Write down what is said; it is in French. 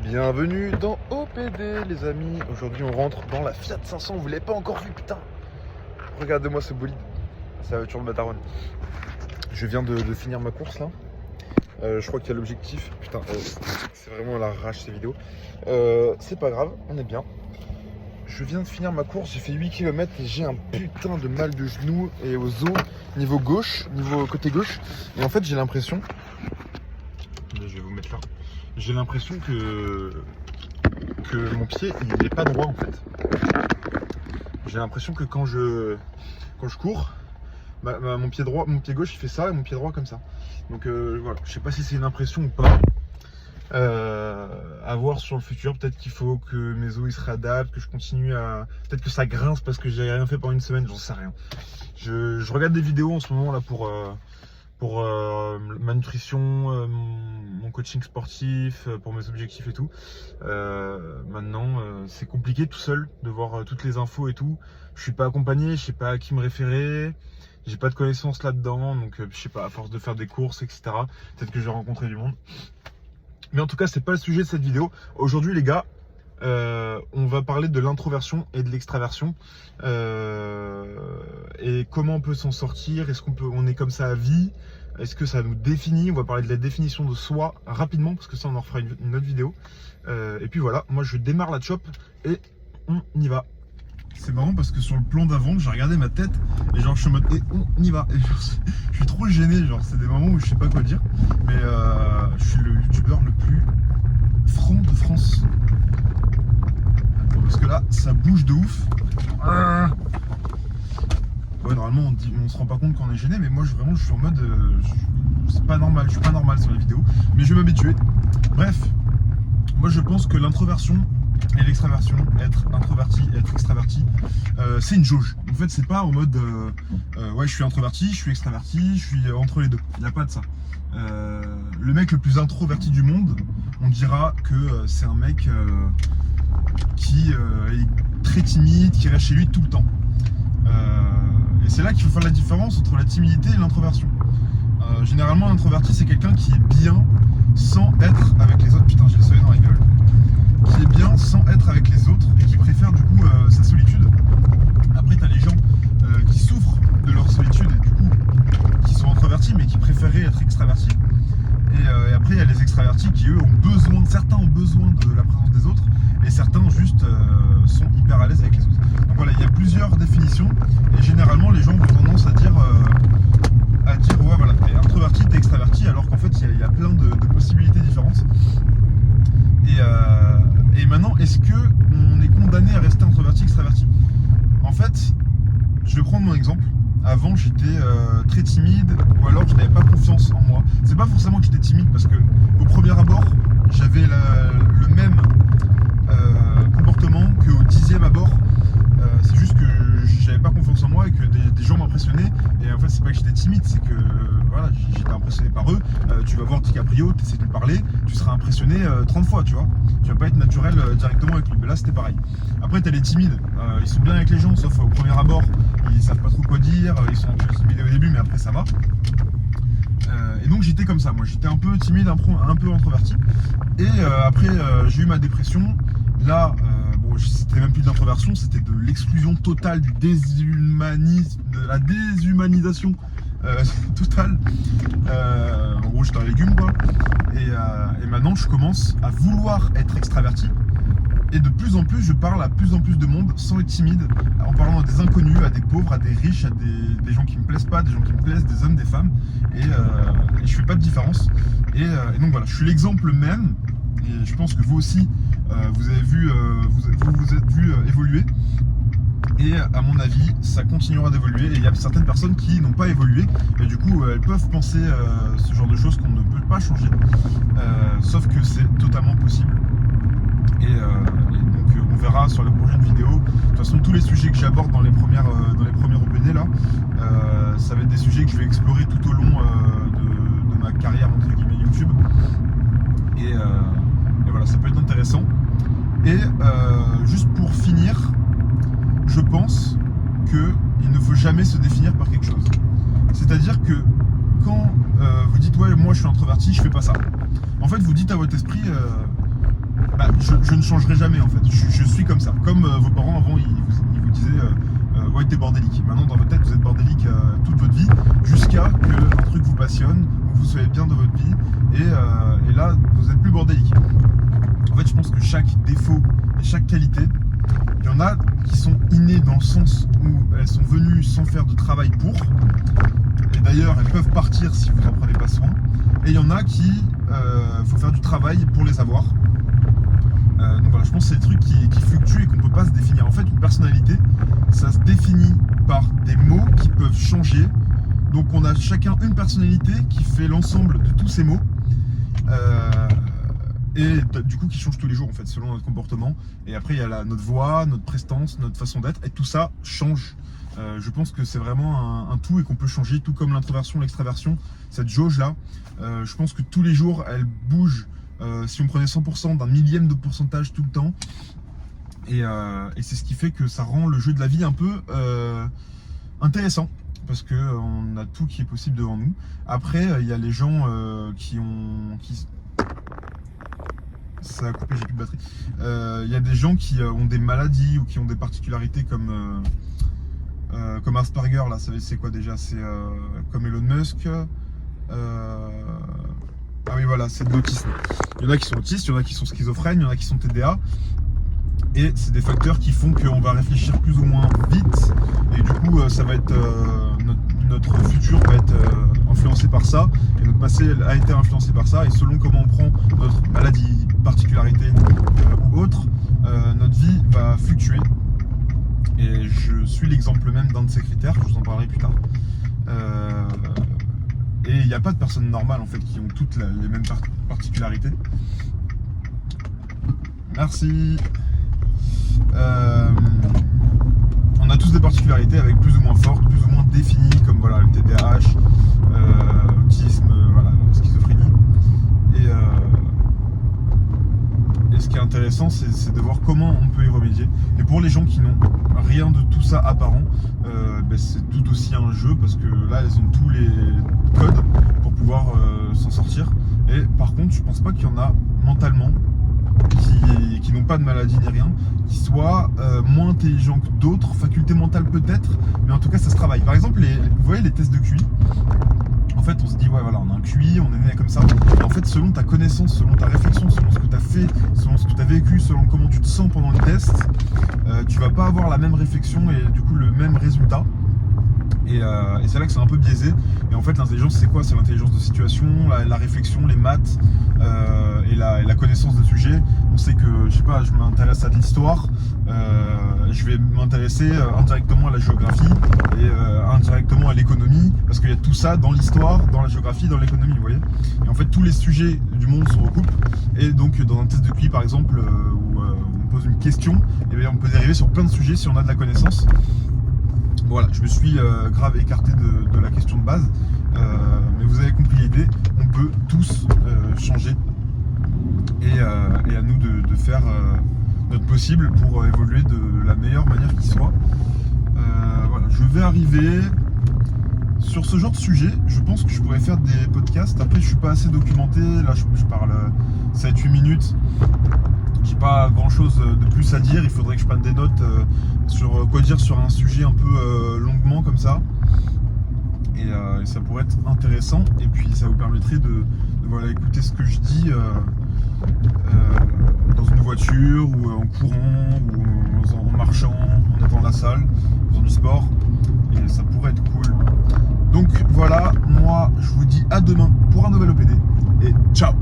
Bienvenue dans OPD les amis. Aujourd'hui on rentre dans la Fiat 500. Vous l'avez pas encore vu, putain. Regardez-moi ce bolide. C'est la voiture de Matterhorn. Je viens de finir ma course là. Je crois qu'il y a l'objectif. Putain, c'est vraiment à l'arrache ces vidéos. C'est pas grave, on est bien. Je viens de finir ma course, j'ai fait 8 km et j'ai un putain de mal de genoux et aux os niveau gauche, niveau côté gauche. Et en fait j'ai l'impression, je vais vous mettre là, j'ai l'impression que mon pied il n'est pas droit en fait. J'ai l'impression que quand je cours, mon pied droit, mon pied gauche il fait ça et mon pied droit comme ça. Donc voilà, je sais pas si c'est une impression ou pas. À voir sur le futur, peut-être qu'il faut que mes os ils se réadaptent, que je continue à... Peut-être que ça grince parce que j'ai rien fait pendant une semaine, j'en sais rien. Je regarde des vidéos en ce moment là pour ma nutrition, mon coaching sportif, pour mes objectifs et tout. Maintenant c'est compliqué tout seul de voir toutes les infos et tout. Je suis pas accompagné, je sais pas à qui me référer. J'ai pas de connaissances là-dedans, donc je sais pas, à force de faire des courses, etc. Peut-être que je vais rencontrer du monde. Mais en tout cas, c'est pas le sujet de cette vidéo. Aujourd'hui, les gars, on va parler de l'introversion et de l'extraversion. Et comment on peut s'en sortir. Est-ce on est comme ça à vie? Est-ce que ça nous définit? On va parler de la définition de soi rapidement, parce que ça, on en refera une autre vidéo. Et puis voilà, moi, je démarre la chop et on y va. C'est marrant parce que sur le plan d'avant, j'ai regardé ma tête et genre je suis en mode et on y va. Et genre, je suis trop gêné, genre c'est des moments où je sais pas quoi dire. Mais je suis le youtubeur le plus franc de France. Bon, parce que là, ça bouge de ouf. Ouais, normalement on se rend pas compte qu'on est gêné, mais moi vraiment je suis en mode c'est pas normal, je suis pas normal sur les vidéos, mais je vais m'habituer. Bref, moi je pense que l'introversion et l'extraversion, être introverti et être extraverti, c'est une jauge. En fait, c'est pas en mode ouais, je suis introverti, je suis extraverti, je suis entre les deux. Il n'y a pas de ça. Le mec le plus introverti du monde, on dira que c'est un mec qui est très timide, qui reste chez lui tout le temps. Et c'est là qu'il faut faire la différence entre la timidité et l'introversion. Généralement, l'introverti, c'est quelqu'un qui est bien sans être avec les autres. Putain, j'ai le soleil dans la gueule. Qui est bien sans être avec les autres et qui préfère du coup sa solitude. Après tu as les gens qui souffrent de leur solitude et du coup qui sont introvertis mais qui préféraient être extravertis. Et après il y a les extravertis qui eux ont besoin, certains ont besoin de la présence des autres et certains juste sont hyper à l'aise avec les autres. Donc voilà, il y a plusieurs définitions et généralement les gens ont tendance à dire ouais voilà, t'es introverti, t'es extraverti, alors qu'en fait il y a plein de possibilités différentes. Et maintenant, est-ce qu'on est condamné à rester introverti, extraverti? En fait, je vais prendre mon exemple. Avant, j'étais très timide, ou alors je n'avais pas confiance en moi. C'est pas forcément que j'étais timide, parce que au premier abord, j'avais le même comportement qu'au 10e abord. C'est juste que j'avais pas confiance en moi et que des gens m'impressionnaient. Et en fait, c'est pas que j'étais timide, c'est que voilà, j'étais impressionné par eux. Tu vas voir DiCaprio, tu essaies de lui parler, tu seras impressionné 30 fois, tu vois. Tu vas pas être naturel directement avec lui. Mais là, c'était pareil. Après, t'as les timides, ils sont bien avec les gens, sauf au premier abord, ils savent pas trop quoi dire, ils sont un peu intimidés au début, mais après, ça va. Et donc, j'étais comme ça, moi. J'étais un peu timide, un peu introverti. Et après, j'ai eu ma dépression. Là, c'était même plus de l'introversion, c'était de l'exclusion totale, du déshumanisme, de la déshumanisation totale. En gros, j'étais un légume, quoi. Et maintenant, je commence à vouloir être extraverti. Et de plus en plus, je parle à plus en plus de monde sans être timide, en parlant à des inconnus, à des pauvres, à des riches, à des gens qui me plaisent pas, des gens qui me plaisent, des hommes, des femmes. Et je fais pas de différence. Et donc voilà, je suis l'exemple même. Et je pense que vous aussi, vous avez vu, vous êtes vu évoluer. Et à mon avis, ça continuera d'évoluer. Et il y a certaines personnes qui n'ont pas évolué. Et du coup, elles peuvent penser ce genre de choses qu'on ne peut pas changer. Sauf que c'est totalement possible. Et donc, on verra sur les prochaines vidéos. De toute façon, tous les sujets que j'aborde dans les premières OPD là, ça va être des sujets que je vais explorer tout au long de ma carrière entre guillemets YouTube. Et voilà, ça peut être intéressant. Et juste pour finir, je pense qu'il ne faut jamais se définir par quelque chose. C'est-à-dire que quand vous dites ouais, moi je suis introverti, je fais pas ça. En fait, vous dites à votre esprit je ne changerai jamais en fait. Je suis comme ça. Comme vos parents avant, ils vous disaient ouais, t'es bordélique. Maintenant, dans votre tête, vous êtes bordélique toute votre vie, jusqu'à que un truc vous passionne, où vous soyez bien dans votre vie, et là, vous n'êtes plus bordélique. En fait, je pense que chaque défaut et chaque qualité, il y en a qui sont innées dans le sens où elles sont venues sans faire de travail pour. Et d'ailleurs, elles peuvent partir si vous n'en prenez pas soin. Et il y en a qui, faut faire du travail pour les avoir. Donc voilà, je pense que c'est des trucs qui fluctuent et qu'on ne peut pas se définir. En fait, une personnalité, ça se définit par des mots qui peuvent changer. Donc on a chacun une personnalité qui fait l'ensemble de tous ces mots. Et du coup qui change tous les jours en fait, selon notre comportement. Et après il y a notre voix, notre prestance, notre façon d'être. Et tout ça change. Je pense que c'est vraiment un tout et qu'on peut changer, tout comme l'introversion, l'extraversion. Cette jauge là, je pense que tous les jours elle bouge. Si on prenait 100% d'un millième de pourcentage tout le temps, et c'est ce qui fait que ça rend le jeu de la vie un peu intéressant, parce que on a tout qui est possible devant nous. Après il y a les gens ça a coupé, j'ai plus de batterie. Il y a des gens qui ont des maladies ou qui ont des particularités comme Asperger là, c'est quoi déjà, c'est comme Elon Musk. Ah oui voilà, c'est de l'autisme. Il y en a qui sont autistes, il y en a qui sont schizophrènes, il y en a qui sont TDA. Et c'est des facteurs qui font qu'on va réfléchir plus ou moins vite. Et du coup, ça va être notre futur va être influencé par ça. Et notre passé a été influencé par ça. Et selon comment on prend notre maladie, particularité ou autre, notre vie va fluctuer. Et je suis l'exemple même d'un de ces critères. Je vous en parlerai plus tard. Et il n'y a pas de personnes normales en fait qui ont toutes les mêmes particularités. Merci. On a tous des particularités avec plus ou moins fortes, plus ou moins définies, comme voilà le TDAH, autisme, voilà, schizophrénie. Et ce qui est intéressant, c'est de voir comment on peut y remédier. Et pour les gens qui n'ont rien de tout ça apparent, c'est tout aussi un jeu, parce que là, elles ont tous les codes pour pouvoir s'en sortir. Et par contre, je pense pas qu'il y en a mentalement qui n'ont pas de maladie ni rien, qui soient moins intelligents que d'autres, facultés mentales peut-être, mais en tout cas ça se travaille. Par exemple, vous voyez les tests de QI, en fait on se dit ouais voilà, on a un QI, on est né comme ça, et en fait selon ta connaissance, selon ta réflexion, selon ce que tu as fait, selon ce que tu as vécu, selon comment tu te sens pendant le test, tu vas pas avoir la même réflexion et du coup le même résultat. Et c'est là que c'est un peu biaisé. Et en fait l'intelligence c'est quoi? C'est l'intelligence de situation, la réflexion, les maths et la connaissance de sujet. On sait que, je sais pas, je m'intéresse à de l'histoire, je vais m'intéresser indirectement à la géographie et indirectement à l'économie, parce qu'il y a tout ça dans l'histoire, dans la géographie, dans l'économie, vous voyez. Et en fait tous les sujets du monde se recoupent. Et donc dans un test de QI par exemple, où on pose une question, et bien on peut dériver sur plein de sujets si on a de la connaissance. Voilà, je me suis grave écarté de la question de base, mais vous avez compris l'idée, on peut tous changer, et à nous de faire notre possible pour évoluer de la meilleure manière qui soit. Voilà, je vais arriver sur ce genre de sujet. Je pense que je pourrais faire des podcasts. Après, je suis pas assez documenté, là je parle 7-8 minutes. J'ai pas grand chose de plus à dire, il faudrait que je prenne des notes sur quoi dire sur un sujet un peu longuement comme ça, et ça pourrait être intéressant, et puis ça vous permettrait de voilà, écouter ce que je dis dans une voiture ou en courant ou en marchant, en étant dans la salle, en faisant du sport, et ça pourrait être cool. Donc voilà, moi je vous dis à demain pour un nouvel OPD et ciao.